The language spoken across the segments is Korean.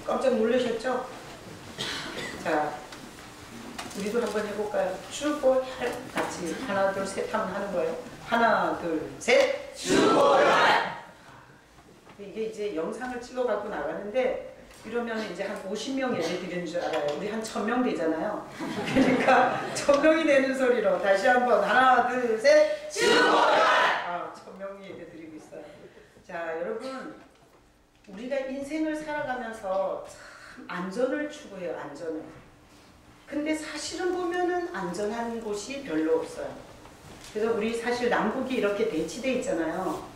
깜짝 놀라셨죠? 자, 우리도 한번 해볼까요? 출골 같이 하나 둘 셋 하면 하는 거예요. 하나 둘 셋. 출골. 이게 이제 영상을 찍어 갖고 나가는데 이러면 이제 한 50명 예배 드리는 줄 알아요. 우리 한 1000명 되잖아요. 그러니까 1000명이 되는 소리로 다시 한번 하나 둘 셋. 출골. 1000명이 예배 드리고 있어요. 자, 여러분, 우리가 인생을 살아가면서 참 안전을 추구해요. 안전을. 근데 사실은 보면은 안전한 곳이 별로 없어요. 그래서 우리 사실 남북이 이렇게 대치돼 있잖아요.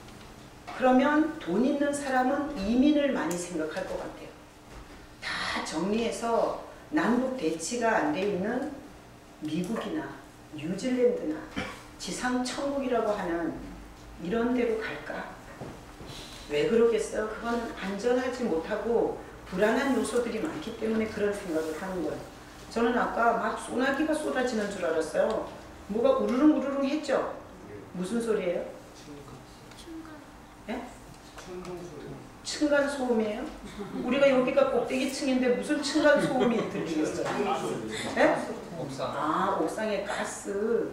그러면 돈 있는 사람은 이민을 많이 생각할 것 같아요. 다 정리해서 남북 대치가 안 돼 있는 미국이나 뉴질랜드나 지상 천국이라고 하는 이런 데로 갈까? 왜 그러겠어요? 그건 안전하지 못하고 불안한 요소들이 많기 때문에 그런 생각을 하는 거예요. 저는 아까 막 소나기가 쏟아지는 줄 알았어요. 뭐가 우르릉 우르릉 했죠? 무슨 소리예요? 예? 층간 소음이에요? 우리가 여기가 꼭대기층인데 무슨 층간 소음이 들리겠어요? 예? 옥상. 옥상에 가스.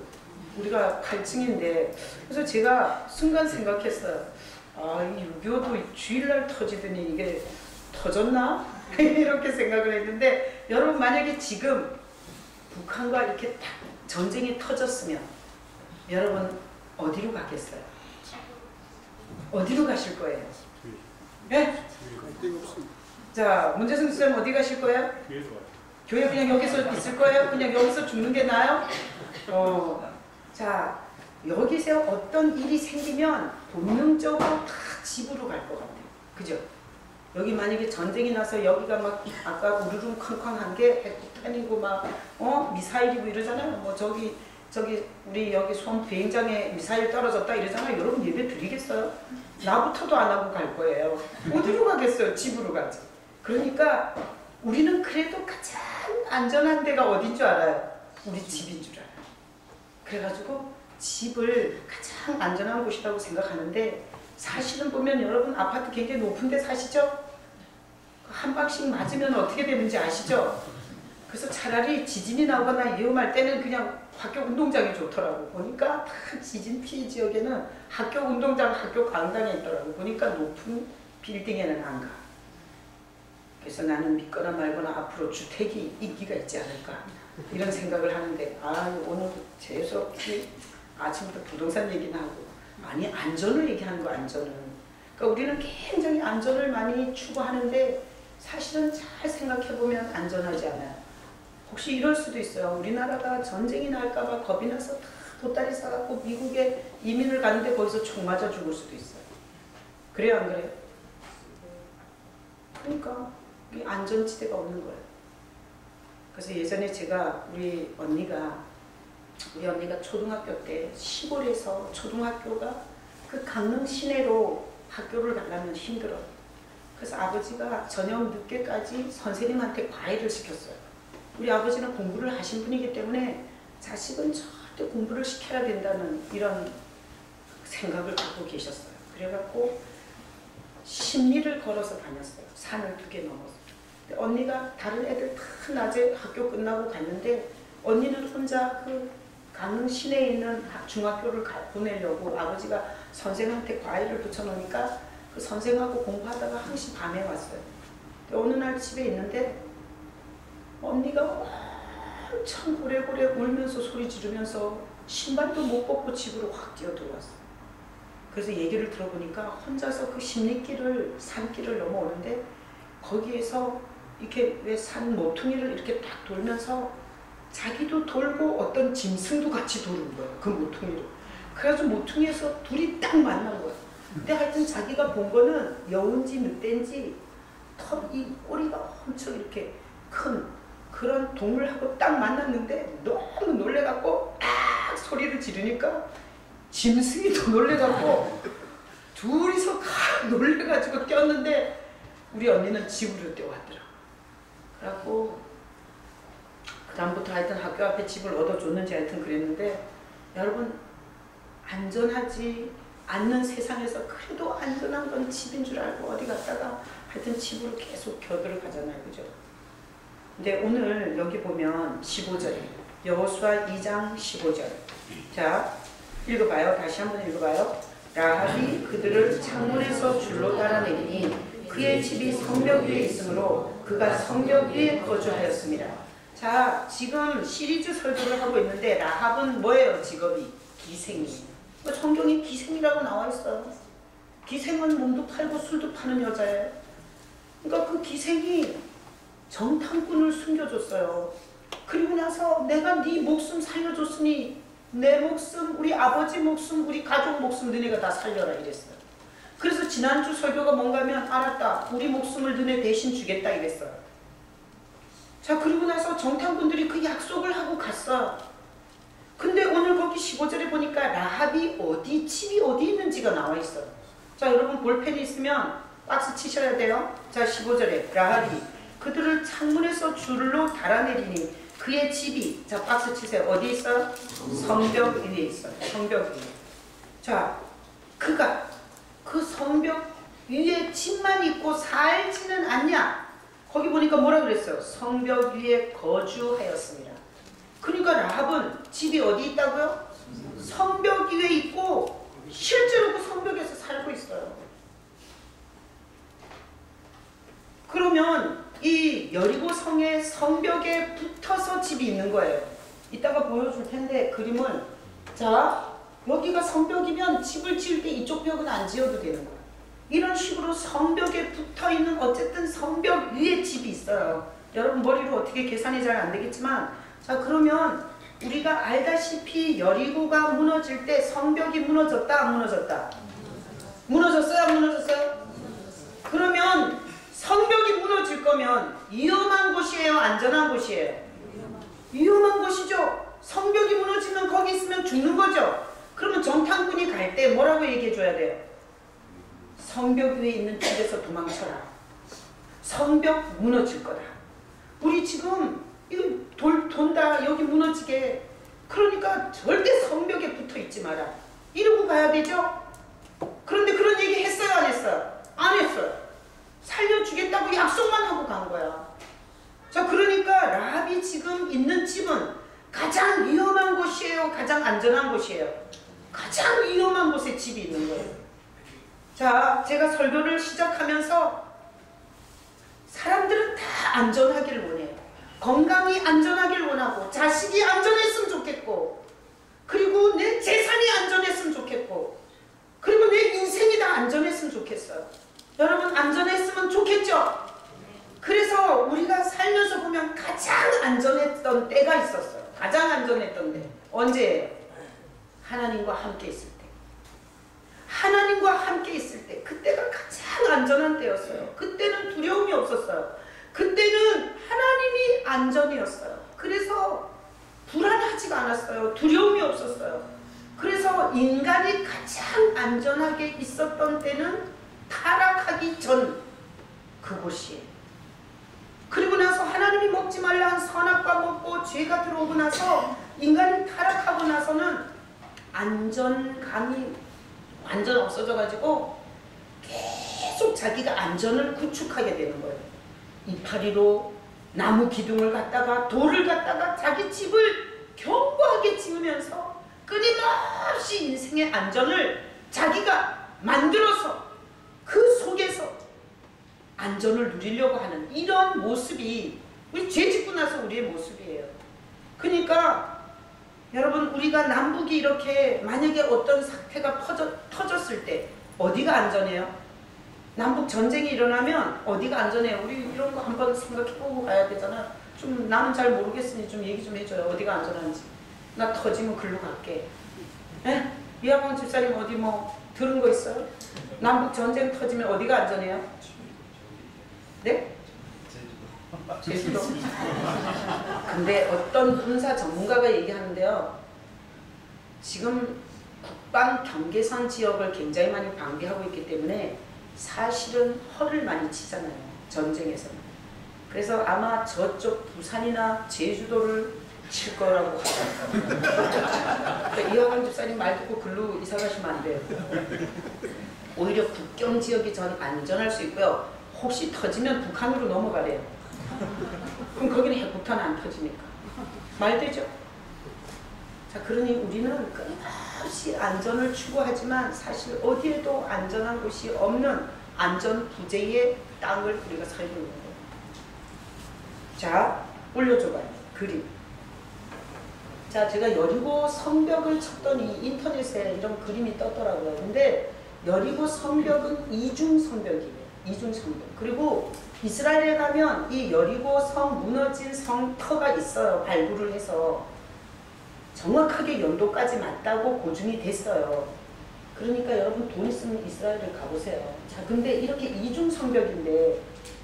우리가 8층인데. 그래서 제가 순간 생각했어요. 이 6.25도 주일날 터지더니 이게 터졌나? 이렇게 생각을 했는데, 여러분 만약에 지금 북한과 이렇게 딱 전쟁이 터졌으면 여러분 어디로 가겠어요? 어디로 가실 거예요? 네? 자, 문재승 쌤 어디 가실 거예요? 교회 그냥 여기서 있을 거예요? 그냥 여기서 죽는 게 나아요? 자, 여기서 어떤 일이 생기면 본능적으로 다 집으로 갈 것 같아요. 그죠? 여기 만약에 전쟁이 나서 여기가 막 아까 우르릉 쾅쾅한 게 핵폭탄이고 막 미사일이고 이러잖아요. 뭐 저기 우리 여기 손 비행장에 미사일 떨어졌다 이러잖아요. 여러분 예배 드리겠어요? 나부터도 안 하고 갈 거예요. 어디로 가겠어요? 집으로 가지. 그러니까 우리는 그래도 가장 안전한 데가 어딘 줄 알아요? 우리 집인 줄 알아요. 그래가지고 집을 가장 안전한 곳이라고 생각하는데, 사실은 보면 여러분 아파트 굉장히 높은 데 사시죠? 한 방씩 맞으면 어떻게 되는지 아시죠? 그래서 차라리 지진이 나거나 위험할 때는 그냥 학교 운동장이 좋더라고. 보니까 다 지진 피해 지역에는 학교 운동장, 학교 강당에 있더라고. 보니까 높은 빌딩에는 안 가. 그래서 나는 믿거나 말거나 앞으로 주택이 인기가 있지 않을까 이런 생각을 하는데, 오늘 재수없이 아침부터 부동산 얘기나 하고 많이 안전을 얘기하는 거. 안전은 그러니까 우리는 굉장히 안전을 많이 추구하는데 사실은 잘 생각해보면 안전하지 않아요. 혹시 이럴 수도 있어요. 우리나라가 전쟁이 날까봐 겁이 나서 다 보따리 싸갖고 미국에 이민을 가는데 거기서 총 맞아 죽을 수도 있어요. 그래요, 안 그래요? 그러니까 이 안전지대가 없는 거예요. 그래서 예전에 제가 우리 언니가 초등학교 때 시골에서 초등학교가 그 강릉 시내로 학교를 가려면 힘들어요. 그래서 아버지가 저녁 늦게까지 선생님한테 과외를 시켰어요. 우리 아버지는 공부를 하신 분이기 때문에 자식은 절대 공부를 시켜야 된다는 이런 생각을 갖고 계셨어요. 그래갖고 십리를 걸어서 다녔어요. 산을 2개 넘어서. 근데 언니가 다른 애들 다 낮에 학교 끝나고 갔는데 언니는 혼자 그 강릉 시내에 있는 중학교를 보내려고 아버지가 선생한테 과외를 붙여놓으니까 그 선생하고 공부하다가 항시 밤에 왔어요. 어느 날 집에 있는데 언니가 엄청 고래고래 울면서 소리 지르면서 신발도 못 벗고 집으로 확 뛰어들어왔어요. 그래서 얘기를 들어보니까 혼자서 그 산길을 넘어오는데 거기에서 이렇게 왜 산 모퉁이를 이렇게 딱 돌면서 자기도 돌고 어떤 짐승도 같이 도는 거예요. 그 모퉁이를. 그래가지고 모퉁이에서 둘이 딱 만난 거예요. 근데 하여튼 자기가 본 거는 여운지 늑대인지 이 꼬리가 엄청 이렇게 큰 그런 동물하고 딱 만났는데 너무 놀래갖고 딱 소리를 지르니까 짐승이 더 놀래갖고 둘이서 놀래가지고 뛰었는데 우리 언니는 집으로 뛰어왔더라고. 그래갖고 그 다음부터 하여튼 학교 앞에 집을 얻어줬는지 하여튼 그랬는데, 여러분 안전하지 않는 세상에서 그래도 안전한 건 집인 줄 알고 어디 갔다가 하여튼 집으로 계속 겨들어 가잖아요. 그죠? 근데 오늘 여기 보면 15절이에요. 여호수아 2장 15절. 자, 읽어봐요. 다시 한번 읽어봐요. 라합이 그들을 창문에서 줄로 달아내리니 그의 집이 성벽 위에 있으므로 그가 성벽 위에 거주하였습니다. 자, 지금 시리즈 설교를 하고 있는데 라합은 뭐예요? 직업이 기생이에요. 성경에 기생이라고 나와 있어요. 기생은 몸도 팔고 술도 파는 여자예요. 그러니까 그 기생이 정탐꾼을 숨겨줬어요. 그리고 나서 내가 네 목숨 살려줬으니 내 목숨, 우리 아버지 목숨, 우리 가족 목숨 너네가 다 살려라 이랬어요. 그래서 지난주 설교가 뭔가 하면 알았다. 우리 목숨을 너네 대신 주겠다 이랬어요. 자, 그리고 나서 정탐꾼들이 그 약속을 하고 갔어요. 근데 오늘 거기 15절에 보니까 라합이 어디, 집이 어디 있는지가 나와 있어요. 자, 여러분 볼펜이 있으면 박스 치셔야 돼요. 자, 15절에 라합이 그들을 창문에서 줄로 달아내리니 그의 집이, 자, 박스 치세요. 어디 있어요? 성벽 위에 있어요. 성벽 위에. 자, 그가 그 성벽 위에 집만 있고 살지는 않냐? 거기 보니까 뭐라 그랬어요? 성벽 위에 거주하였습니다. 그러니까 라합은 집이 어디 있다고요? 성벽 위에 있고 실제로 그 성벽에서 살고 있어요. 그러면 이 여리고 성의 성벽에 붙어서 집이 있는 거예요. 이따가 보여줄 텐데 그림을. 자, 여기가 성벽이면 집을 지을 때 이쪽 벽은 안 지어도 되는 거예요. 이런 식으로 성벽에 붙어있는 어쨌든 성벽 위에 집이 있어요. 여러분 머리로 어떻게 계산이 잘 안 되겠지만, 자, 그러면 우리가 알다시피 여리고가 무너질 때 성벽이 무너졌다 안 무너졌다? 무너졌어요 안 무너졌어요? 그러면 성벽이 무너질 거면 위험한 곳이에요 안전한 곳이에요? 위험한 곳이죠. 성벽이 무너지면 거기 있으면 죽는 거죠. 그러면 정탐꾼이 갈 때 뭐라고 얘기해 줘야 돼요? 성벽 위에 있는 집에서 도망쳐라. 성벽 무너질 거다. 우리 지금 이거 돈다 여기 무너지게. 그러니까 절대 성벽에 붙어 있지 마라. 이러고 가야 되죠. 그런데 그런 얘기 했어요 안 했어요? 안 했어요. 살려주겠다고 약속만 하고 간 거야. 자, 그러니까 라합이 지금 있는 집은 가장 위험한 곳이에요 가장 안전한 곳이에요? 가장 위험한 곳에 집이 있는 거예요. 자, 제가 설교를 시작하면서 사람들은 다 안전하기를 원해요. 건강이 안전하길 원하고 자식이 안전했으면 좋겠고 그리고 내 재산이 안전했으면 좋겠고 그리고 내 인생이 다 안전했으면 좋겠어요. 여러분 안전했으면 좋겠죠? 그래서 우리가 살면서 보면 가장 안전했던 때가 있었어요. 가장 안전했던 때 언제예요? 하나님과 함께 있을 때. 하나님과 함께 있을 때 그때가 가장 안전한 때였어요. 그때는 두려움이 없었어요. 그때는 하나님이 안전이었어요. 그래서 불안하지가 않았어요. 두려움이 없었어요. 그래서 인간이 가장 안전하게 있었던 때는 타락하기 전 그곳이에요. 그리고 나서 하나님이 먹지 말라 한 선악과 먹고 죄가 들어오고 나서 인간이 타락하고 나서는 안전감이 완전 없어져 가지고 계속 자기가 안전을 구축하게 되는 거예요. 이파리로 나무 기둥을 갖다가 돌을 갖다가 자기 집을 견고하게 지으면서 끊임없이 인생의 안전을 자기가 만들어서 그 속에서 안전을 누리려고 하는 이런 모습이 우리 죄 짓고 나서 우리의 모습이에요. 그러니까 여러분 우리가 남북이 이렇게 만약에 어떤 사태가 터졌을 때 어디가 안전해요? 남북 전쟁이 일어나면 어디가 안전해요? 우리 이런 거 한번 생각해보고 가야 되잖아. 좀 나는 잘 모르겠으니 좀 얘기 좀 해줘요. 어디가 안전한지. 나 터지면 글로 갈게. 에? 이하방 집사님 어디 뭐 들은 거 있어요? 남북 전쟁 터지면 어디가 안전해요? 네? 제주도. 근데 어떤 군사 전문가가 얘기하는데요. 지금 국방 경계선 지역을 굉장히 많이 방비하고 있기 때문에 사실은 허를 많이 치잖아요. 전쟁에서는. 그래서 아마 저쪽 부산이나 제주도를 칠 거라고 하더라고요. 그러니까 이하강 집사님 말 듣고 글로 이사 가시면 안 돼요. 오히려 국경 지역이 전 안전할 수 있고요. 혹시 터지면 북한으로 넘어가래요. 그럼 거기는 핵폭탄 안 터지니까. 말되죠? 자, 그러니 우리는 끊임없이 안전을 추구하지만 사실 어디에도 안전한 곳이 없는 안전 부재의 땅을 우리가 살고 있는 거예요. 자, 올려줘봐요. 그림. 자, 제가 여리고 성벽을 쳤더니 인터넷에 이런 그림이 떴더라고요. 근데 여리고 성벽은 이중 성벽이에요. 이중 성벽. 그리고 이스라엘에 가면 이 여리고 성 무너진 성터가 있어요. 발굴을 해서 정확하게 연도까지 맞다고 고증이 됐어요. 그러니까 여러분 돈 있으면 이스라엘을 가보세요. 자, 근데 이렇게 이중 성벽인데,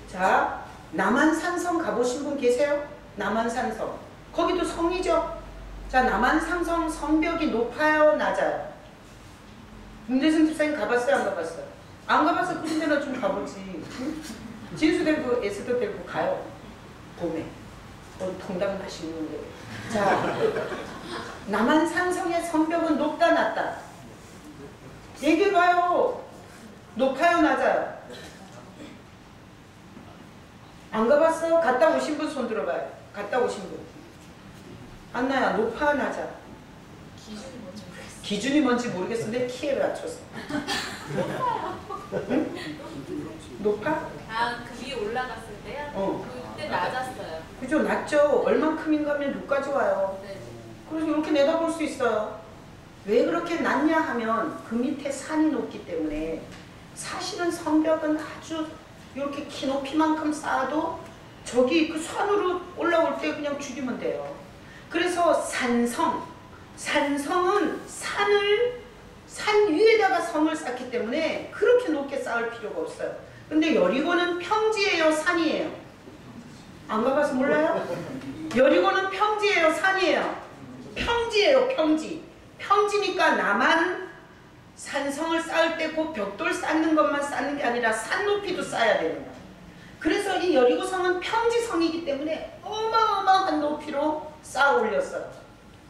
자, 남한산성 가보신 분 계세요? 남한산성. 거기도 성이죠? 자, 남한산성 성벽이 높아요? 낮아요? 문대승 집사님 가봤어요? 안 가봤어요? 안 가봐서 그런 데나 좀 가보지. 진수대고 에스더 데리고 가요. 봄에. 통당 맛있는데. 자, 남한산성의 성벽은 높다 낮다? 얘기해봐요. 높아요 낮아요? 안 가봤어요? 갔다 오신 분 손 들어봐요. 갔다 오신 분. 안나야, 높아 낮아? 기준이 뭔지 모르겠는데 키에 맞춰서. 응? 높아? 아, 그 위에 올라갔을 때요? 그때 낮았어요. 그죠? 낮죠? 얼만큼인가 하면 6까지 와요. 네. 그래서 이렇게 내다볼 수 있어요. 왜 그렇게 낮냐 하면 그 밑에 산이 높기 때문에 사실은 성벽은 아주 이렇게 키 높이만큼 쌓아도 저기 그 산으로 올라올 때 그냥 죽이면 돼요. 그래서 산성은 산 위에다가 성을 쌓기 때문에 그렇게 높게 쌓을 필요가 없어요. 근데 여리고는 평지예요, 산이에요? 안 가봐서 몰라요? 여리고는 평지예요, 산이에요? 평지예요, 평지. 평지니까 남한 산성을 쌓을 때 그 벽돌 쌓는 것만 쌓는 게 아니라 산 높이도 쌓아야 되는 거예요. 그래서 이 여리고성은 평지성이기 때문에 어마어마한 높이로 쌓아 올렸어요.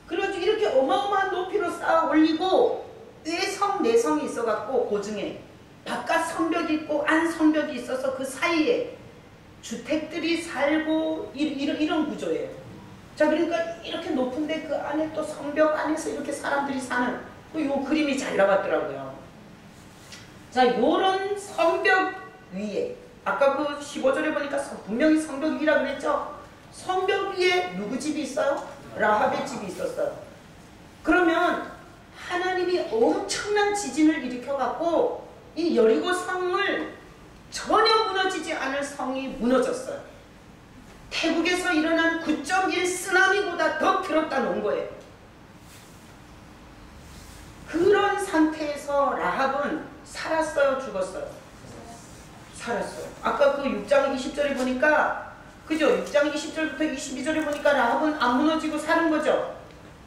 그래가지고 이렇게 어마어마한 높이로 쌓아 올리고 내성이 있어갖고 고증에 바깥 성벽이 있고 안 성벽이 있어서 그 사이에 주택들이 살고 이런 구조예요. 자, 그러니까 이렇게 높은데 그 안에 또 성벽 안에서 이렇게 사람들이 사는 요 그림이 잘 나왔더라고요. 자, 요런 성벽 위에 아까 그 15절에 보니까 분명히 성벽 위라고 그랬죠? 성벽 위에 누구 집이 있어요? 라합의 집이 있었어요. 그러면 하나님이 엄청난 지진을 일으켜갖고 이 여리고 성을 전혀 무너지지 않을 성이 무너졌어요. 태국에서 일어난 9.1 쓰나미보다 더 들었다 놓은 거예요. 그런 상태에서 라합은 살았어요, 죽었어요? 살았어요. 아까 그 6장 20절에 보니까, 그죠? 6장 20절부터 22절에 보니까 라합은 안 무너지고 사는 거죠?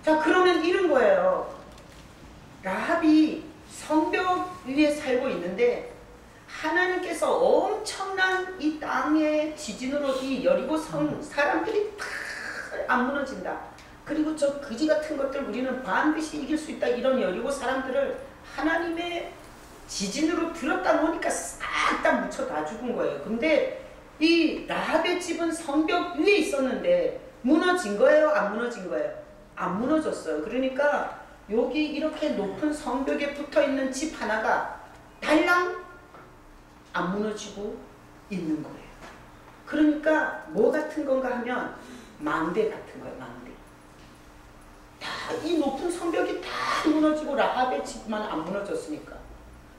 자, 그러면 이런 거예요. 라합이 성벽 위에 살고 있는데 하나님께서 엄청난 이 땅의 지진으로 이 여리고 성 사람들이 다 안 무너진다. 그리고 저 그지 같은 것들 우리는 반드시 이길 수 있다. 이런 여리고 사람들을 하나님의 지진으로 들었다 놓으니까 싹 다 묻혀 다 죽은 거예요. 근데 이 라합의 집은 성벽 위에 있었는데 무너진 거예요? 안 무너진 거예요? 안 무너졌어요. 그러니까 여기 이렇게 높은 성벽에 붙어있는 집 하나가 달랑 안 무너지고 있는 거예요. 그러니까 뭐 같은 건가 하면 망대 같은 거예요. 망대. 다 이 높은 성벽이 다 무너지고 라합의 집만 안 무너졌으니까.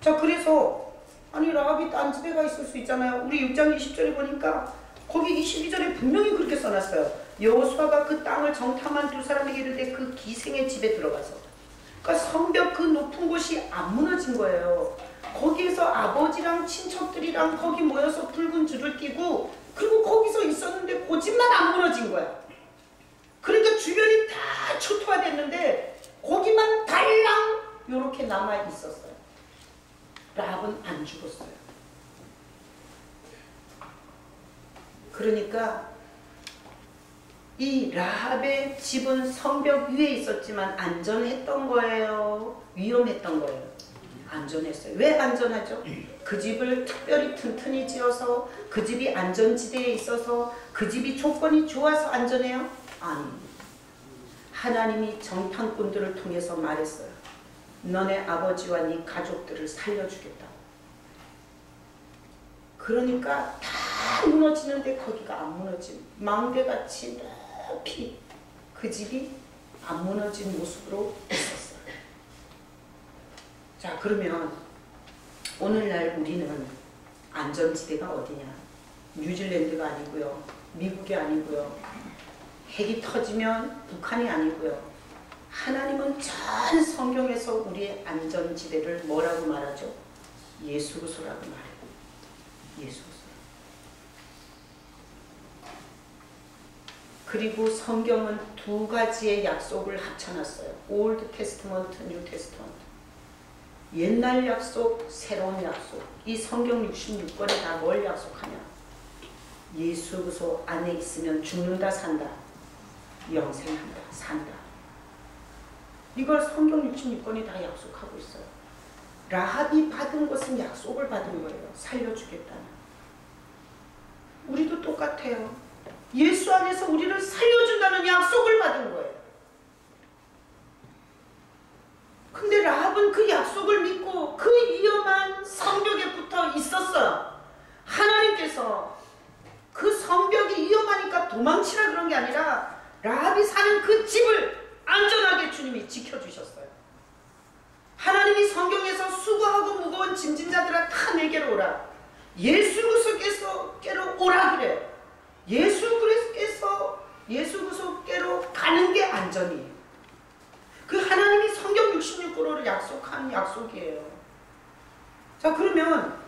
자, 그래서 아니 라합이 딴 집에 가 있을 수 있잖아요. 우리 6장 20절에 보니까 거기 22절에 분명히 그렇게 써놨어요. 여호수아가 그 땅을 정탐한 두 사람에게 이르되 그 기생의 집에 들어가서. 그러니까 성벽 그 높은 곳이 안 무너진 거예요. 거기에서 아버지랑 친척들이랑 거기 모여서 붉은 줄을 끼고 그리고 거기서 있었는데 그 집만 안 무너진 거야. 그러니까 주변이 다 초토화됐는데 거기만 달랑 요렇게 남아 있었어요. 라합은 안 죽었어요. 그러니까 이 라합의 집은 성벽 위에 있었지만 안전했던 거예요? 위험했던 거예요? 안전했어요. 왜 안전하죠? 그 집을 특별히 튼튼히 지어서 그 집이 안전지대에 있어서 그 집이 조건이 좋아서 안전해요? 아닙니다. 하나님이 정탐꾼들을 통해서 말했어요. 너네 아버지와 네 가족들을 살려주겠다. 그러니까 다 무너지는데 거기가 안 무너진, 망대같이 높이 그 집이 안 무너진 모습으로 있었어요. 자, 그러면 오늘날 우리는 안전지대가 어디냐? 뉴질랜드가 아니고요, 미국이 아니고요, 핵이 터지면 북한이 아니고요. 하나님은 전 성경에서 우리의 안전지대를 뭐라고 말하죠? 예수구소라고 말해요. 예수구소. 그리고 성경은 두 가지의 약속을 합쳐놨어요. 올드 테스트먼트, 뉴 테스트먼트. 옛날 약속, 새로운 약속. 이 성경 66권에 다 뭘 약속하냐? 예수구소 안에 있으면 죽는다, 산다. 영생한다, 산다. 이걸 성경 66권이 다 약속하고 있어요. 라합이 받은 것은 약속을 받은 거예요. 살려주겠다는. 우리도 똑같아요. 예수 안에서 우리를 살려준다는 약속을 받은 거예요. 근데 라합은 그 약속을 믿고 그 위험한 성벽에 붙어 있었어요. 하나님께서 그 성벽이 위험하니까 도망치라 그런 게 아니라 라합이 사는 그 집을 안전하게 주님이 지켜주셨어요. 하나님이 성경에서 수고하고 무거운 짐진 자들아 다 내게로 오라. 예수께로 오라 그래요. 예수께로 가는 게 안전이에요. 그 하나님이 성경 66권으로 약속한 약속이에요. 자, 그러면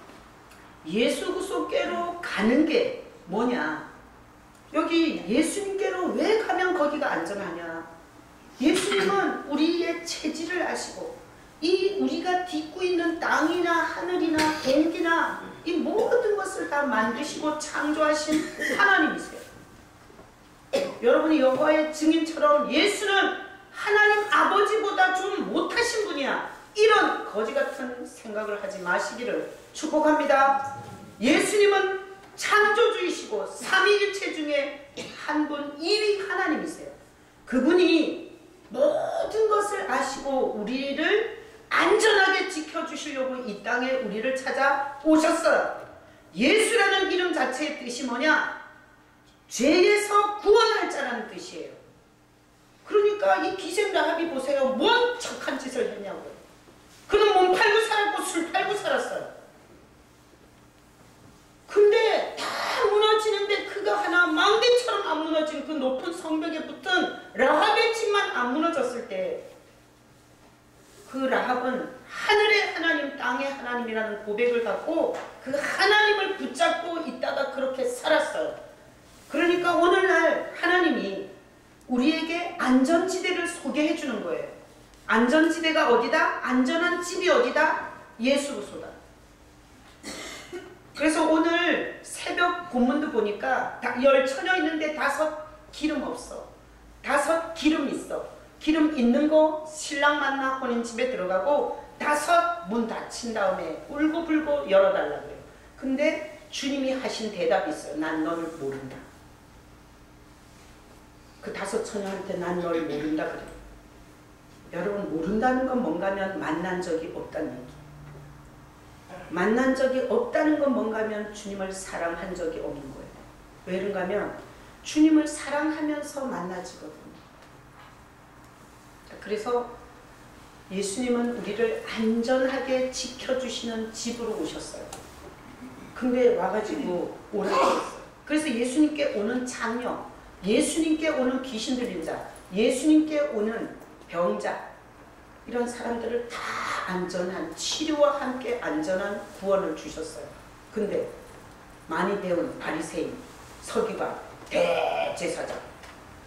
예수께로 가는 게 뭐냐? 여기 예수님께로 왜 가면 거기가 안전하냐? 예수님은 우리의 체질을 아시고 이 우리가 딛고 있는 땅이나 하늘이나 공기나 이 모든 것을 다 만드시고 창조하신 하나님이세요. 여러분이 여호와의 증인처럼 예수는 하나님 아버지보다 좀 못하신 분이야, 이런 거지 같은 생각을 하지 마시기를 축복합니다. 예수님은 창조주이시고 삼위일체 중에 한 분, 2위 하나님이세요. 그분이 모든 것을 아시고 우리를 안전하게 지켜주시려고 이 땅에 우리를 찾아오셨어요. 예수라는 이름 자체의 뜻이 뭐냐? 죄에서 구원할 자라는 뜻이에요. 그러니까 이 기생 라합이 보세요. 뭔 착한 짓을 했냐고요. 그는 몸 팔고 살았고 술 팔고 살았어요. 근데 다 무너지는데 그가 하나 망대처럼 안 무너진 그 높은 성벽에 붙은 라합의 집만 안 무너졌을 때 그 라합은 하늘의 하나님, 땅의 하나님이라는 고백을 갖고 그 하나님을 붙잡고 있다가 그렇게 살았어요. 그러니까 오늘날 하나님이 우리에게 안전지대를 소개해 주는 거예요. 안전지대가 어디다? 안전한 집이 어디다? 예수구소다. 그래서 오늘 새벽 본문도 보니까 10 처녀 있는데 5 기름 없어. 5 기름 있어. 기름 있는 거 신랑 만나 혼인집에 들어가고 5 문 닫힌 다음에 울고불고 열어달라 그래요. 근데 주님이 하신 대답이 있어요. 난 너를 모른다. 그 5 처녀한테 난 널 모른다 그래요. 여러분, 모른다는 건 뭔가 하면 만난 적이 없다는 얘기. 만난 적이 없다는 건 뭔가 하면 주님을 사랑한 적이 없는 거예요. 왜 그런가 하면 주님을 사랑하면서 만나지거든요. 그래서 예수님은 우리를 안전하게 지켜주시는 집으로 오셨어요. 근데 와가지고 오라고 했어요. 그래서 예수님께 오는 장녀, 예수님께 오는 귀신 들린 자, 예수님께 오는 병자, 이런 사람들을 다 안전한 치료와 함께 안전한 구원을 주셨어요. 근데 많이 배운 바리새인, 서기관, 대제사장,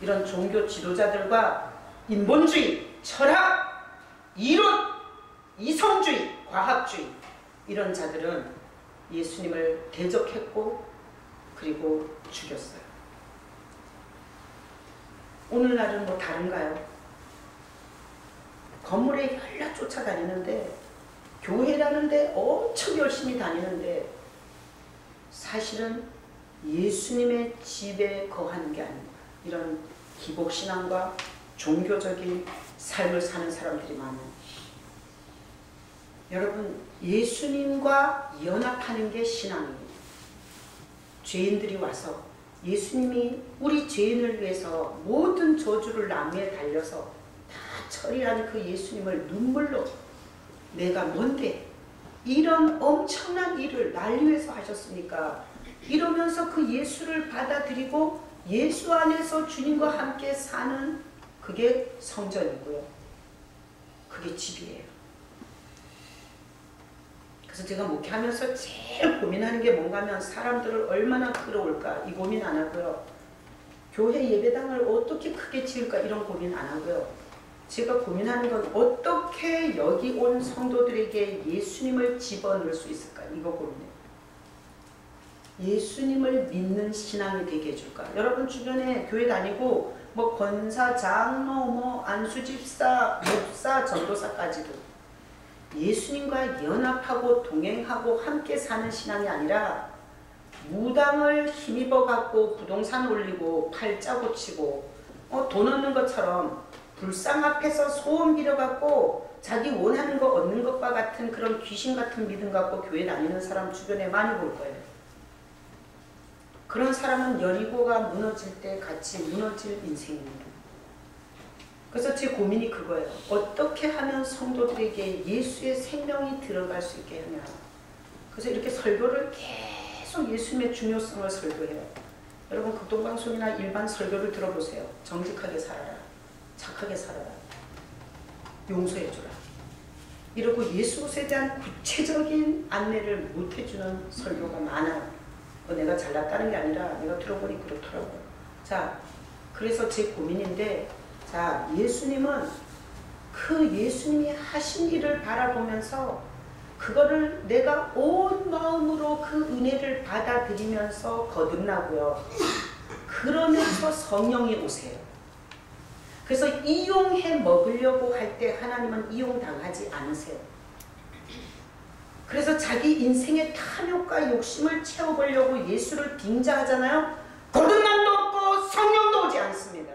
이런 종교 지도자들과 인본주의, 철학, 이론, 이성주의, 과학주의, 이런 자들은 예수님을 대적했고 그리고 죽였어요. 오늘날은 뭐 다른가요? 건물에 열려 쫓아다니는데 교회라는데 엄청 열심히 다니는데 사실은 예수님의 집에 거하는 게 아니고 이런 기복신앙과 종교적인 삶을 사는 사람들이 많아요. 여러분, 예수님과 연합하는 게 신앙입니다. 죄인들이 와서 예수님이 우리 죄인을 위해서 모든 저주를 나무에 달려서 다 처리한 그 예수님을 눈물로 내가 뭔데 이런 엄청난 일을 날 위해서 하셨으니까 이러면서 그 예수를 받아들이고 예수 안에서 주님과 함께 사는 그게 성전이고요. 그게 집이에요. 그래서 제가 목회하면서 제일 고민하는 게 뭔가 하면 사람들을 얼마나 끌어올까 이 고민 안 하고요. 교회 예배당을 어떻게 크게 지을까 이런 고민 안 하고요. 제가 고민하는 건 어떻게 여기 온 성도들에게 예수님을 집어넣을 수 있을까 이거 고민해요. 예수님을 믿는 신앙이 되게 해줄까. 여러분 주변에 교회 다니고 뭐 권사, 장로, 뭐 안수집사, 목사, 전도사까지도 예수님과 연합하고 동행하고 함께 사는 신앙이 아니라 무당을 힘입어 갖고 부동산 올리고 팔자 고치고 돈 얻는 것처럼 불상 앞에서 소원 빌어 갖고 자기 원하는 거 얻는 것과 같은 그런 귀신 같은 믿음 갖고 교회 다니는 사람 주변에 많이 볼 거예요. 그런 사람은 여리고가 무너질 때 같이 무너질 인생입니다. 그래서 제 고민이 그거예요. 어떻게 하면 성도들에게 예수의 생명이 들어갈 수 있게 하냐. 그래서 이렇게 설교를 계속 예수님의 중요성을 설교해요. 여러분 극동방송이나 일반 설교를 들어보세요. 정직하게 살아라. 착하게 살아라. 용서해주라. 이러고 예수에 대한 구체적인 안내를 못해주는 설교가 많아요. 내가 잘났다는 게 아니라 내가 들어보니 그렇더라고요. 자, 그래서 제 고민인데 자, 예수님은 그 예수님이 하신 일을 바라보면서 그거를 내가 온 마음으로 그 은혜를 받아들이면서 거듭나고요. 그러면서 성령이 오세요. 그래서 이용해 먹으려고 할 때 하나님은 이용당하지 않으세요. 그래서 자기 인생의 탐욕과 욕심을 채워보려고 예수를 빙자하잖아요. 거듭남도 없고 성령도 오지 않습니다.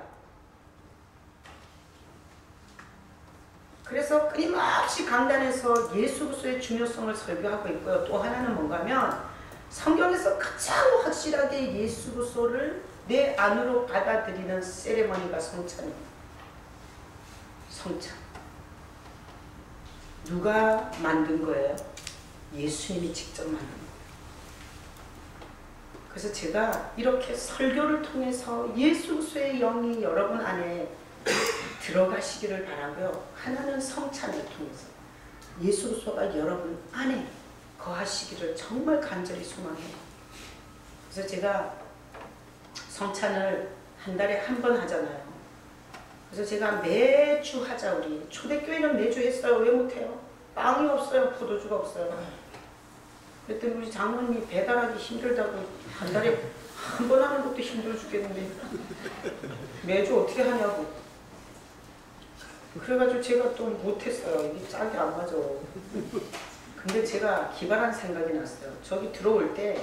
그래서 끊임없이 강단에서 예수 그리스도의 중요성을 설교하고 있고요. 또 하나는 뭔가 하면 성경에서 가장 확실하게 예수 그리스도를 내 안으로 받아들이는 세레머니가 성찬입니다. 성찬. 누가 만든 거예요? 예수님이 직접 만든 거예요. 그래서 제가 이렇게 설교를 통해서 예수 그리스도의 영이 여러분 안에 들어가시기를 바라고요. 하나는 성찬을 통해서 예수 그리스도가 여러분 안에 거하시기를 정말 간절히 소망해요. 그래서 제가 성찬을 한 달에 한 번 하잖아요. 그래서 제가 매주 하자. 우리 초대교회는 매주 했어요. 왜 못해요? 빵이 없어요. 포도주가 없어요. 그랬더니 우리 장모님이 배달하기 힘들다고 한 달에 한 번 하는 것도 힘들어 죽겠는데 매주 어떻게 하냐고. 그래가지고 제가 또 못했어요. 이게 짝이 안 맞아. 근데 제가 기발한 생각이 났어요. 저기 들어올 때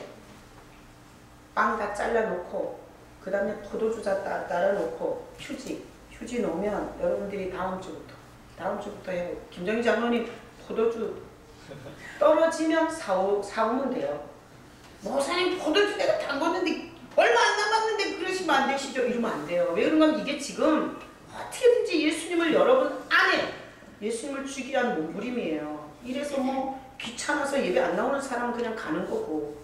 빵 다 잘라놓고 그 다음에 포도주 다 따라놓고 휴지 놓으면 여러분들이 다음 주부터 해요. 김정희 장로님 포도주 떨어지면 사오면 돼요. 목사님 포도주 내가 담궜는데 얼마 안 남았는데 그러시면 안 되시죠? 이러면 안 돼요. 왜 그런가 하면 이게 지금 어떻게든지 예수님을 여러분 안에 예수님을 주기 위한 몸부림이에요. 이래서 뭐 귀찮아서 예배 안 나오는 사람은 그냥 가는 거고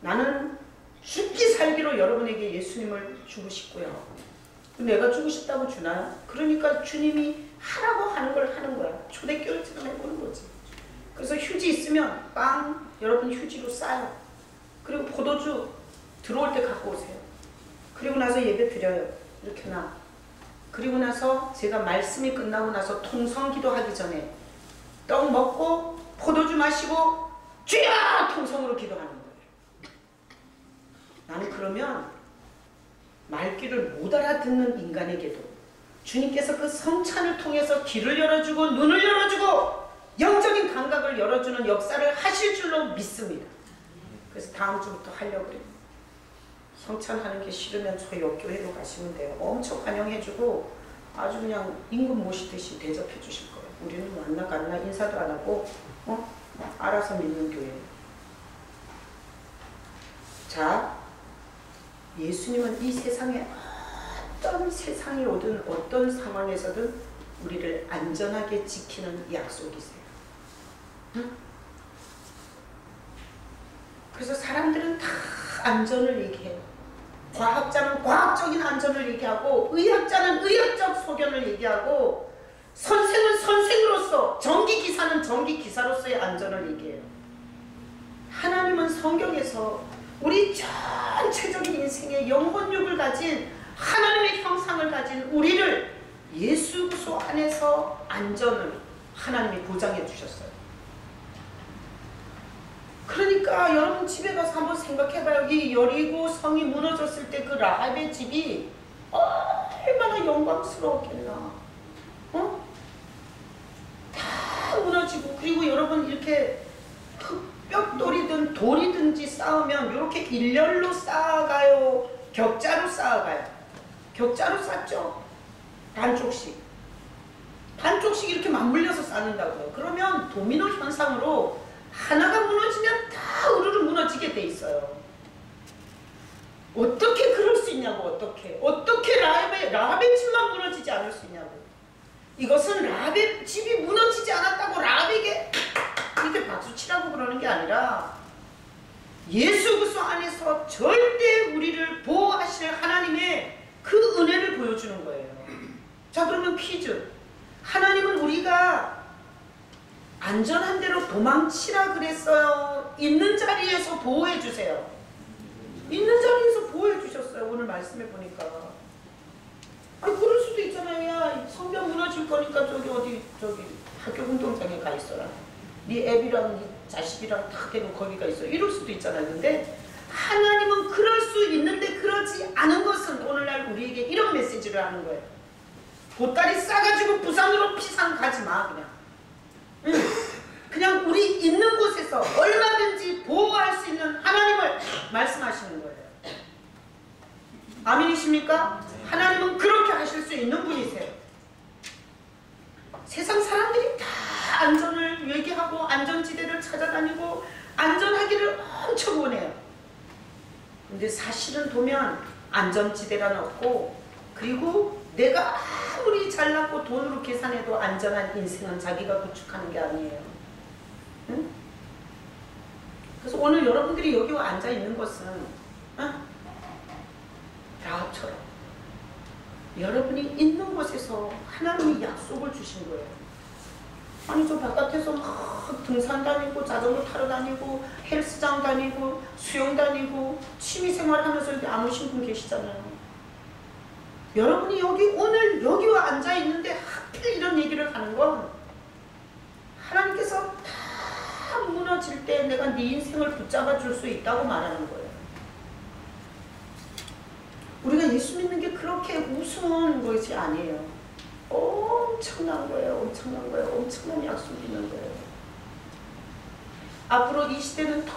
나는 죽기 살기로 여러분에게 예수님을 주고 싶고요. 내가 주고 싶다고 주나요? 그러니까 주님이 하라고 하는 걸 하는 거야. 초대교회처럼 해보는 거지. 그래서 휴지 있으면 빵 여러분 휴지로 싸요. 그리고 포도주 들어올 때 갖고 오세요. 그리고 나서 예배 드려요. 이렇게 나. 그리고 나서 제가 말씀이 끝나고 나서 통성기도 하기 전에 떡 먹고 포도주 마시고 주여! 통성으로 기도하는 거예요. 나는 그러면 말귀를 못 알아듣는 인간에게도 주님께서 그 성찬을 통해서 귀를 열어주고 눈을 열어주고 영적인 감각을 열어주는 역사를 하실 줄로 믿습니다. 그래서 다음 주부터 하려고 그래요. 성찬하는 게 싫으면 저희 옆교회로 가시면 돼요. 엄청 환영해주고 아주 그냥 임금 모시듯이 대접해 주실 거예요. 우리는 왔나 갔나 인사도 안 하고 알아서 믿는 교회. 자, 예수님은 이 세상에 어떤 세상이 오든 어떤 상황에서든 우리를 안전하게 지키는 약속이세요. 응? 그래서 사람들은 다 안전을 얘기해요. 과학자는 과학적인 안전을 얘기하고 의학자는 의학적 소견을 얘기하고 선생은 선생으로서 전기기사는 전기기사로서의 안전을 얘기해요. 하나님은 성경에서 우리 전체적인 인생의 영혼육을 가진 하나님의 형상을 가진 우리를 예수 그리스도 안에서 안전을 하나님이 보장해 주셨어요. 그러니까 여러분 집에 가서 한번 생각해봐요. 이 여리고 성이 무너졌을 때 그 라합의 집이 얼마나 영광스러웠겠나. 다 무너지고, 그리고 여러분 이렇게 흙벽돌이든 돌이든지 쌓으면 이렇게 일렬로 쌓아가요, 격자로 쌓아가요? 격자로 쌓죠. 반쪽씩 이렇게 맞물려서 쌓는다고요. 그러면 도미노 현상으로 하나가 무너지면 다 우르르 무너지게 돼 있어요. 어떻게 그럴 수 있냐고. 어떻게 라합의 집만 무너지지 않을 수 있냐고. 이것은 라합의 집이 무너지지 않았다고 라합에게 이렇게 박수치라고 그러는 게 아니라 예수 그리스도 안에서 절대 우리를 보호하실 하나님의 그 은혜를 보여주는 거예요. 자, 그러면 퀴즈. 하나님은 우리가 안전한 데로 도망치라 그랬어요? 있는 자리에서 보호해 주세요? 있는 자리에서 보호해 주셨어요. 오늘 말씀해 보니까. 아니, 그럴 수도 있잖아요. 야, 성벽 무너질 거니까 저기 학교 운동장에 가 있어라. 네 애비랑 네 자식이랑 다 대고 거기가 있어. 이럴 수도 있잖아요. 근데 하나님은 그럴 수 있는데 그러지 않은 것은 오늘날 우리에게 이런 메시지를 하는 거예요. 보따리 싸가지고 부산으로 피상 가지 마. 그냥 우리 있는 곳에서 얼마든지 보호할 수 있는 하나님을 말씀하시는 거예요. 아멘이십니까? 하나님은 그렇게 하실 수 있는 분이세요. 세상 사람들이 다 안전을 얘기하고 안전지대를 찾아다니고 안전하기를 엄청 원해요. 근데 사실은 보면 안전지대란 없고, 그리고 내가 아무리 잘났고 돈으로 계산해도 안전한 인생은 자기가 구축하는 게 아니에요. 응? 그래서 오늘 여러분들이 여기 와 앉아 있는 것은 라합처럼 여러분이 있는 곳에서 하나님이 약속을 주신 거예요. 아니, 저 바깥에서 막 등산 다니고 자전거 타러 다니고 헬스장 다니고 수영 다니고 취미생활 하면서 여기 안 오신 분 계시잖아요. 여러분이 오늘 여기 와 앉아 있는데 하필 이런 얘기를 하는 건 하나님께서 다 무너질 때 내가 네 인생을 붙잡아 줄 수 있다고 말하는 거예요. 우리가 예수 믿는 게 그렇게 우스운 것이 아니에요. 엄청난 거예요. 엄청난 약속이 있는 거예요. 앞으로 이 시대는 더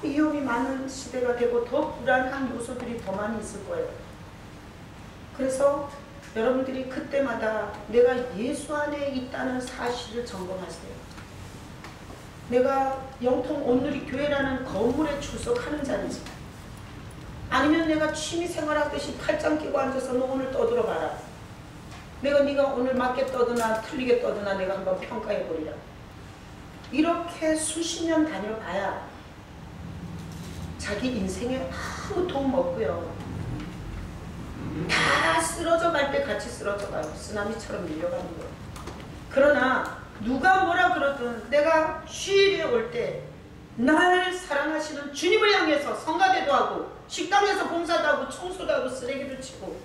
위험이 많은 시대가 되고 더 불안한 요소들이 더 많이 있을 거예요. 그래서 여러분들이 그때마다 내가 예수 안에 있다는 사실을 점검하세요. 내가 영통 온누리 교회라는 건물에 출석하는 자인지, 아니면 내가 취미생활하듯이 팔짱 끼고 앉아서 너 오늘 떠들어봐라. 네가 오늘 맞게 떠드나 틀리게 떠드나 내가 한번 평가해보리라. 이렇게 수십 년 다녀봐야 자기 인생에 아무 도움 없고요. 다 쓰러져 갈 때 같이 쓰러져 가요. 쓰나미처럼 밀려가는 거예요. 그러나 누가 뭐라 그러든 내가 주일에 올 때 날 사랑하시는 주님을 향해서 성가대도 하고 식당에서 봉사도 하고 청소도 하고 쓰레기도 치고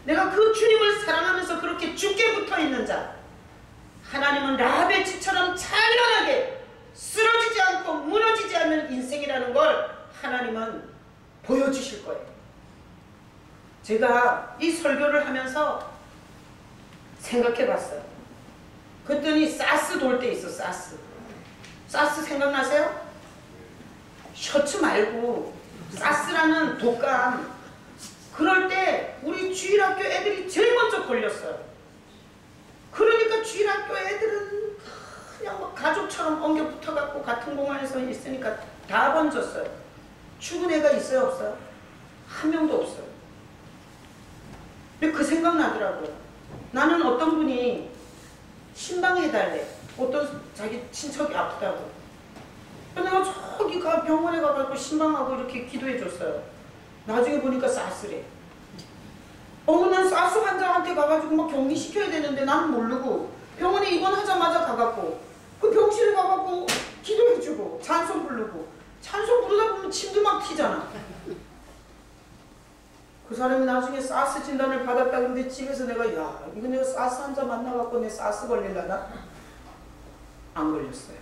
내가 그 주님을 사랑하면서 그렇게 죽게 붙어있는 자, 하나님은 라합의 집처럼 찬란하게 쓰러지지 않고 무너지지 않는 인생이라는 걸 하나님은 보여주실 거예요. 제가 이 설교를 하면서 생각해 봤어요. 그랬더니 사스 돌 때 있어. 사스. 사스 생각나세요? 셔츠 말고 사스라는 독감. 그럴 때 우리 주일학교 애들이 제일 먼저 걸렸어요. 그러니까 주일학교 애들은 그냥 뭐 가족처럼 엉겨 붙어갖고 같은 공간에서 있으니까 다 번졌어요. 죽은 애가 있어요, 없어요? 한 명도 없어요. 근데 그 생각 나더라고요. 나는 어떤 분이 신방해달래. 어떤 자기 친척이 아프다고. 내가 저기 병원에 가가지고 신방하고 이렇게 기도해줬어요. 나중에 보니까 사스래. 난 사스 환자한테 가가지고 막 격리시켜야 되는데 나는 모르고 병원에 입원하자마자 가갖고 그 병실에 가갖고 기도해주고 찬송 부르고 찬송 부르다 보면 침도 막 튀잖아. 그 사람이 나중에 사스 진단을 받았다. 근데 집에서 내가 야 이거 내가 사스 환자 만나갖고 내 사스 걸릴라나? 안 걸렸어요.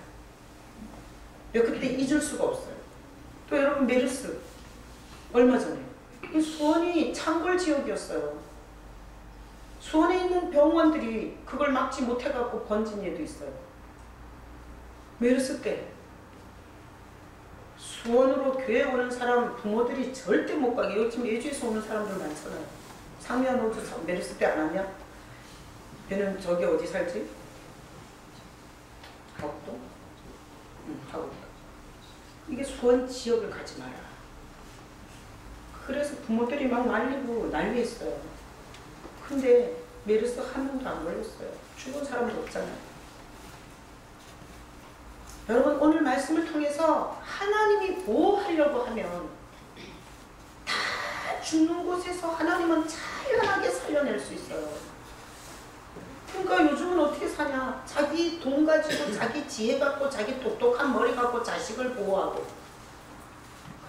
내가 그때 잊을 수가 없어요. 또 여러분 메르스 얼마 전에 이 수원이 창궐 지역이었어요. 수원에 있는 병원들이 그걸 막지 못해갖고 번진 예도 있어요. 메르스 때 수원으로 교회 오는 사람 부모들이 절대 못 가게. 요즘 예주에서 오는 사람들 많잖아요. 상미야 너도 메르스 때 안 왔냐? 얘는 저기 어디 살지? 하곡도? 응, 하곡도. 이게 수원 지역을 가지 마라. 그래서 부모들이 막 말리고 난리했어요. 근데 메르스 한 명도 안 걸렸어요. 죽은 사람도 없잖아요. 여러분 오늘 말씀을 통해서 하나님이 보호하려고 하면 다 죽는 곳에서 하나님은 찬란하게 살려낼 수 있어요. 그러니까 요즘은 어떻게 사냐. 자기 돈 가지고 자기 지혜 갖고 자기 똑똑한 머리 갖고 자식을 보호하고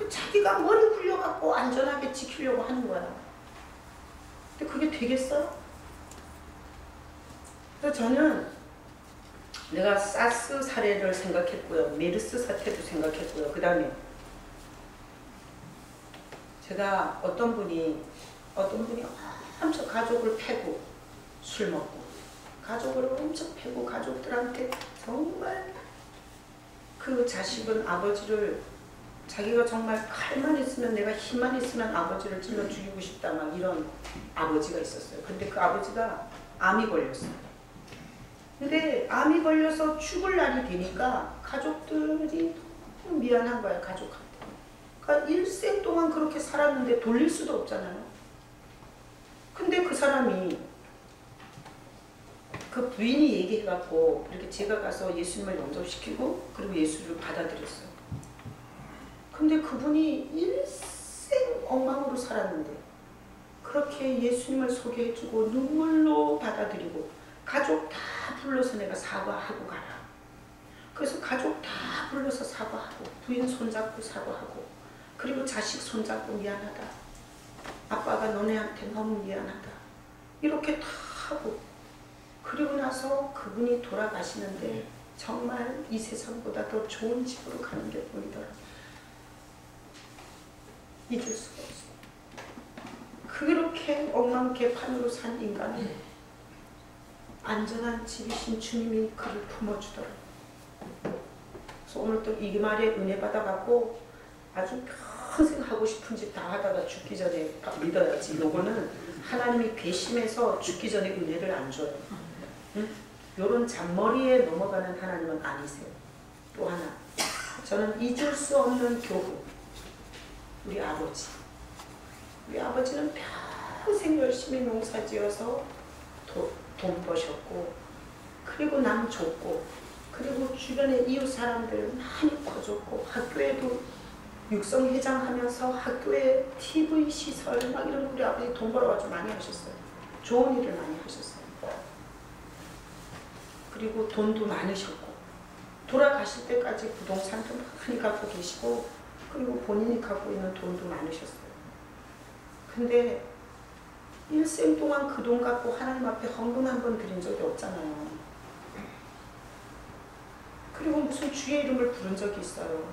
자기가 머리 굴려갖고 안전하게 지키려고 하는 거야. 근데 그게 되겠어요? 그래서 저는 내가 사스 사례를 생각했고요. 메르스 사태도 생각했고요. 그 다음에 제가 어떤 분이 엄청 가족을 패고 술 먹고 가족을 엄청 패고 가족들한테 정말 그 자식은 아버지를 자기가 정말 칼만 있으면 내가 힘만 있으면 아버지를 찔러 죽이고 싶다 막 이런 아버지가 있었어요. 근데 그 아버지가 암이 걸렸어요. 근데 암이 걸려서 죽을 날이 되니까 가족들이 너무 미안한 거야. 가족한테. 그러니까 일생 동안 그렇게 살았는데 돌릴 수도 없잖아요. 근데 그 사람이 그 부인이 얘기해갖고 이렇게 제가 가서 예수님을 영접시키고 그리고 예수를 받아들였어요. 근데 그분이 일생 엉망으로 살았는데 그렇게 예수님을 소개해주고 눈물로 받아들이고 가족 다 불러서 내가 사과하고 가라. 그래서 가족 다 불러서 사과하고 부인 손잡고 사과하고 그리고 자식 손잡고 미안하다. 아빠가 너네한테 너무 미안하다. 이렇게 다 하고 그리고 나서 그분이 돌아가시는데 정말 이 세상보다 더 좋은 집으로 가는 게 보이더라고요. 잊을 수가 없어요. 그렇게 엉망개판으로 산 인간이 안전한 집이신 주님이 그를 품어주더라고요. 그래서 오늘 또 이 말에 은혜 받아갖고 아주 평생 하고 싶은 짓 다 하다가 죽기 전에 믿어야지. 요거는 하나님이 괘씸해서 죽기 전에 은혜를 안 줘요. 응? 요런 잔머리에 넘어가는 하나님은 아니세요. 또 하나 저는 잊을 수 없는 교훈. 우리 아버지. 우리 아버지는 평생 열심히 농사지어서 돈 버셨고 그리고 남 줬고 그리고 주변에 이웃 사람들 많이 커줬고 학교에도 육성회장 하면서 학교에 TV 시설 막 이런 우리 아버지 돈 벌어가지고 많이 하셨어요. 좋은 일을 많이 하셨어요. 그리고 돈도 많으셨고 돌아가실 때까지 부동산도 많이 갖고 계시고 그리고 본인이 갖고 있는 돈도 많으셨어요. 근데 일생 동안 그 돈 갖고 하나님 앞에 헌금 한 번 드린 적이 없잖아요. 그리고 무슨 주의 이름을 부른 적이 있어요.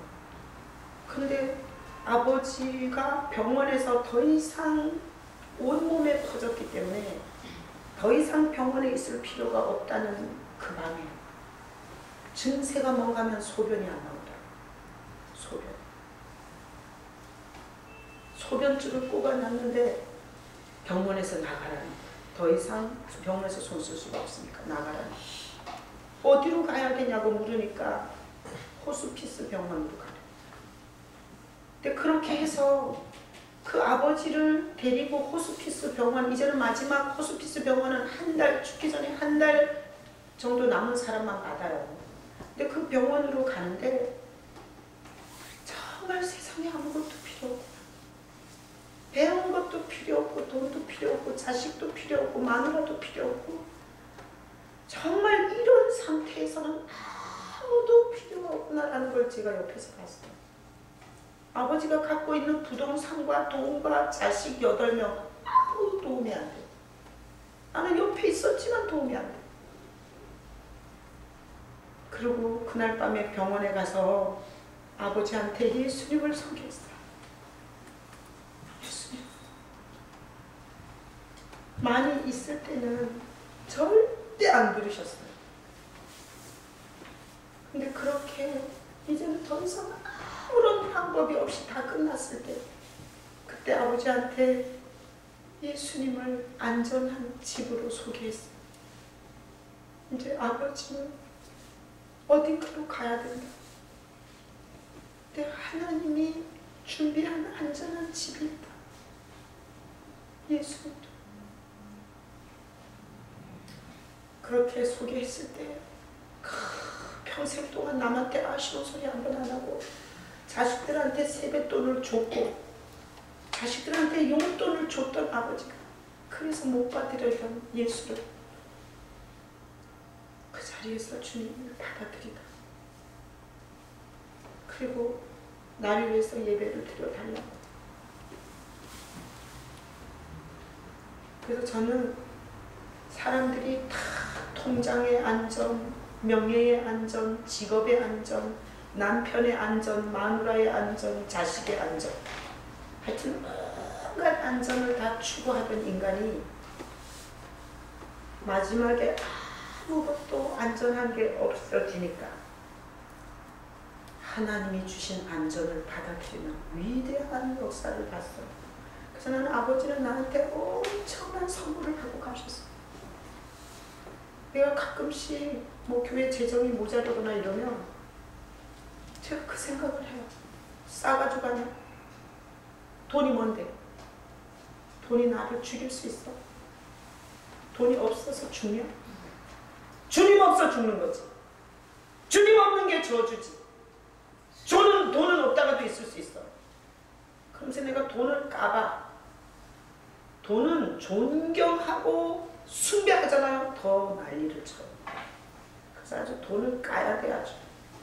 근데 아버지가 병원에서 더 이상 온몸에 퍼졌기 때문에 더 이상 병원에 있을 필요가 없다는 그 밤에 증세가 뭔가 하면 소변이 안 나오더라. 소변줄을 꽂아놨는데 병원에서 나가라는 거야. 더 이상 병원에서 손 쓸 수가 없으니까 나가라는 거야. 어디로 가야 되냐고 물으니까 호스피스 병원으로 가래. 근데 그렇게 해서 그 아버지를 데리고 호스피스 병원, 이제는 마지막 호스피스 병원은 한 달, 죽기 전에 한 달 정도 남은 사람만 받아요. 근데 그 병원으로 가는데 정말 세상에 아무것도 필요 없고, 배운 것도 필요 없고, 돈도 필요 없고, 자식도 필요 없고, 마누라도 필요 없고, 정말 이런 상태에서는 아무도 필요 없구나라는 걸 제가 옆에서 봤어요. 아버지가 갖고 있는 부동산과 돈과 자식 8명 아무 도움이 안 돼. 나는 옆에 있었지만 도움이 안 돼. 그리고 그날 밤에 병원에 가서 아버지한테 예수님을 소개했어요. 예수님. 많이 있을 때는 절대 안 들으셨어요. 근데 그렇게 이제는 더 이상 아무런 방법이 없이 다 끝났을 때, 그때 아버지한테 예수님을 안전한 집으로 소개했어요. 이제 아버지는 어딘가로 가야 된다. 근데 하나님이 준비한 안전한 집이 있다. 예수님도. 그렇게 소개했을 때 평생 동안 남한테 아쉬운 소리 한 번 안 하고, 자식들한테 세뱃돈을 줬고, 자식들한테 용돈을 줬던 아버지가 그래서 못 받으려던 예수를 그 자리에서 주님을 받아들이다. 그리고 나를 위해서 예배를 드려달라고. 그래서 저는 사람들이 다 통장의 안전, 명예의 안전, 직업의 안전, 남편의 안전, 마누라의 안전, 자식의 안전, 하여튼 온갖 안전을 다 추구하던 인간이 마지막에 아무것도 안전한 게 없어지니까 하나님이 주신 안전을 받아들이는 위대한 역사를 봤어요. 그래서 나는 아버지는 나한테 엄청난 선물을 하고 가셨어요. 내가 가끔씩 뭐 교회 재정이 모자르거나 이러면 제가 그 생각을 해요. 싸가지고 가냐? 돈이 뭔데? 돈이 나를 죽일 수 있어? 돈이 없어서 죽냐? 주님 없어 죽는 거지. 주님 없는 게 저주지. 돈은 없다가도 있을 수 있어. 그러면서 내가 돈을 까봐. 돈은 존경하고 숭배하잖아요. 더 난리를 쳐요. 그래서 아주 돈을 까야 돼. 아주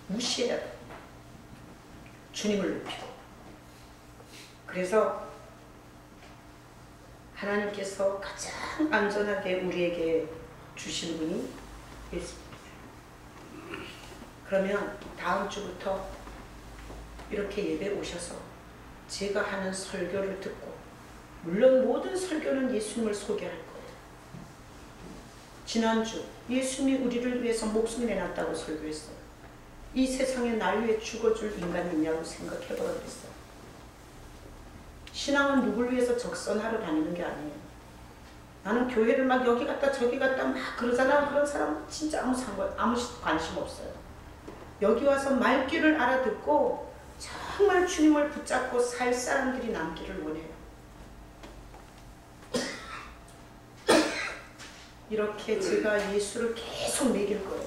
무시해야 돼. 주님을 높이고. 그래서 하나님께서 가장 안전하게 우리에게 주신 분이 예수입니다. 그러면 다음 주부터 이렇게 예배 오셔서 제가 하는 설교를 듣고, 물론 모든 설교는 예수님을 소개할 거예요. 지난주 예수님이 우리를 위해서 목숨 내놨다고 설교했어요. 이 세상에 날 위해 죽어줄 인간이 있냐고 생각해보라 그랬어요. 신앙은 누굴 위해서 적선하러 다니는 게 아니에요. 나는 교회를 막 여기 갔다 저기 갔다 막 그러잖아요. 그런 사람은 진짜 아무 관심 없어요. 여기 와서 말귀를 알아듣고 정말 주님을 붙잡고 살 사람들이 남기를 원해요. 이렇게 제가 예수를 계속 먹일 거예요.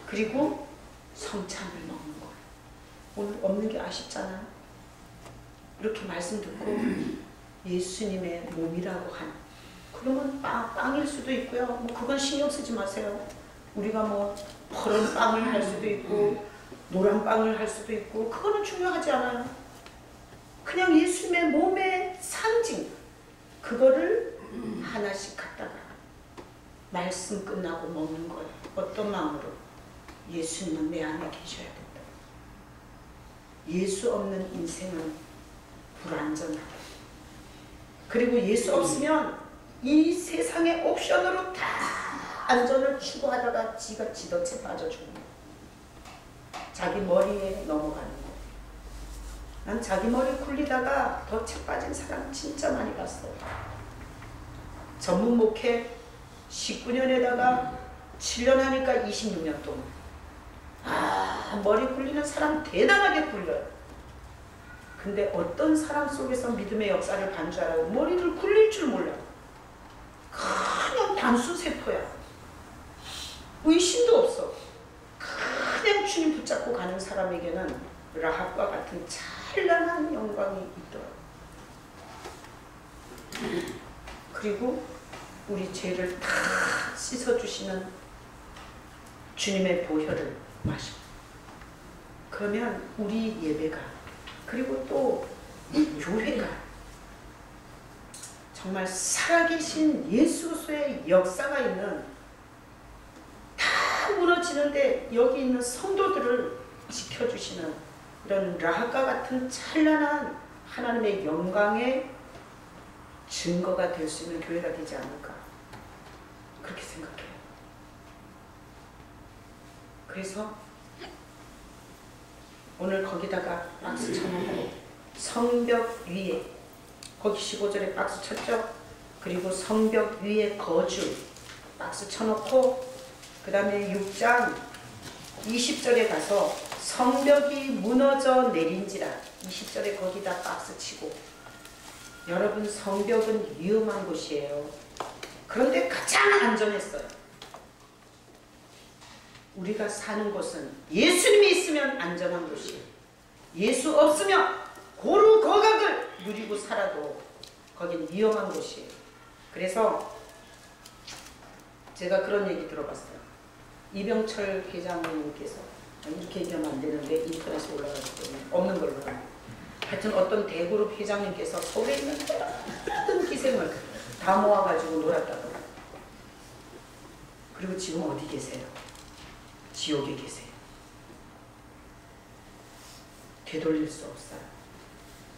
그리고 성찬을 먹는 거예요. 오늘 없는 게 아쉽잖아요. 이렇게 말씀 듣고 예수님의 몸이라고 하는, 그러면 빵일 수도 있고요. 뭐 그건 신경 쓰지 마세요. 우리가 뭐 파란 빵을 할 수도 있고 노란 빵을 할 수도 있고, 그거는 중요하지 않아요. 그냥 예수님의 몸의 상징, 그거를 하나씩 갖다가 말씀 끝나고 먹는 거예요. 어떤 마음으로? 예수님은 내 안에 계셔야 된다. 예수 없는 인생은 불안전하다. 그리고 예수 없으면 이 세상의 옵션으로 다 안전을 추구하다가 지가 지덫에 빠져 죽는 거야. 자기 머리에 넘어가는 거야. 난 자기 머리 굴리다가 덫에 빠진 사람 진짜 많이 봤어요. 전문 목회 19년에다가 7년 하니까 26년 동안. 머리 굴리는 사람 대단하게 굴려요. 근데 어떤 사람 속에서 믿음의 역사를 반 줄 알아요. 머리를 굴릴 줄 몰라. 그냥 단순 세포야. 의심도 없어. 그냥 주님 붙잡고 가는 사람에게는 라합과 같은 찬란한 영광이 있더라고요. 그리고 우리 죄를 다 씻어주시는 주님의 보혈을 마셔. 그러면 우리 예배가, 그리고 또 이 교회가 정말 살아계신 예수 그리스도의 역사가 있는, 다 무너지는데 여기 있는 성도들을 지켜주시는 이런 라합과 같은 찬란한 하나님의 영광의 증거가 될 수 있는 교회가 되지 않을까, 그렇게 생각해요. 그래서 오늘 거기다가 박수 쳐놓고 성벽 위에, 거기 15절에 박수 쳤죠? 그리고 성벽 위에 거주 박수 쳐놓고, 그 다음에 6장 20절에 가서 성벽이 무너져 내린지라 20절에 거기다 박수 치고. 여러분, 성벽은 위험한 곳이에요. 그런데 가장 안전했어요. 우리가 사는 곳은 예수님이 있으면 안전한 곳이에요. 예수 없으면 고루 거각을 누리고 살아도 거긴 위험한 곳이에요. 그래서 제가 그런 얘기 들어봤어요. 이병철 회장님께서, 이렇게 얘기하면 안 되는데 인터넷에 올라가기 때문에 없는 걸로 하여튼 어떤 대그룹 회장님께서 서울에 있는 모든 기생을 다 모아가지고 놀았다고. 그리고 지금 어디 계세요? 지옥에 계세요. 되돌릴 수 없어요.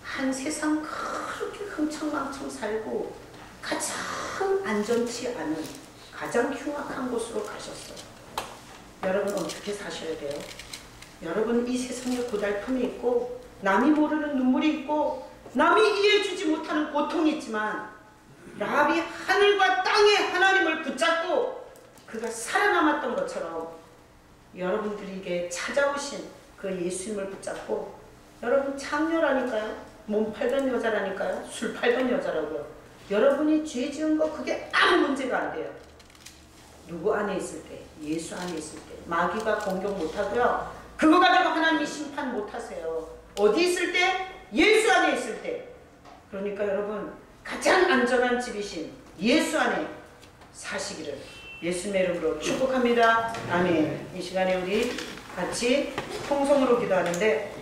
한 세상 그렇게 흥청망청 살고 가장 안전치 않은, 가장 흉악한 곳으로 가셨어요. 여러분, 어떻게 사셔야 돼요? 여러분, 이 세상에 고달픔이 있고 남이 모르는 눈물이 있고 남이 이해해주지 못하는 고통이 있지만, 라합이 하늘과 땅의 하나님을 붙잡고 그가 살아남았던 것처럼 여러분들에게 찾아오신 그 예수님을 붙잡고, 여러분 창녀라니까요. 몸 팔던 여자라니까요. 술 팔던 여자라고요. 여러분이 죄 지은 거 그게 아무 문제가 안 돼요. 누구 안에 있을 때? 예수 안에 있을 때. 마귀가 공격 못하고요. 그거 가지고 하나님이 심판 못하세요. 어디 있을 때? 예수 안에 있을 때. 그러니까 여러분, 가장 안전한 집이신 예수 안에 사시기를 예수님의 이름으로 축복합니다. 아멘. 이 시간에 우리 같이 통성으로 기도하는데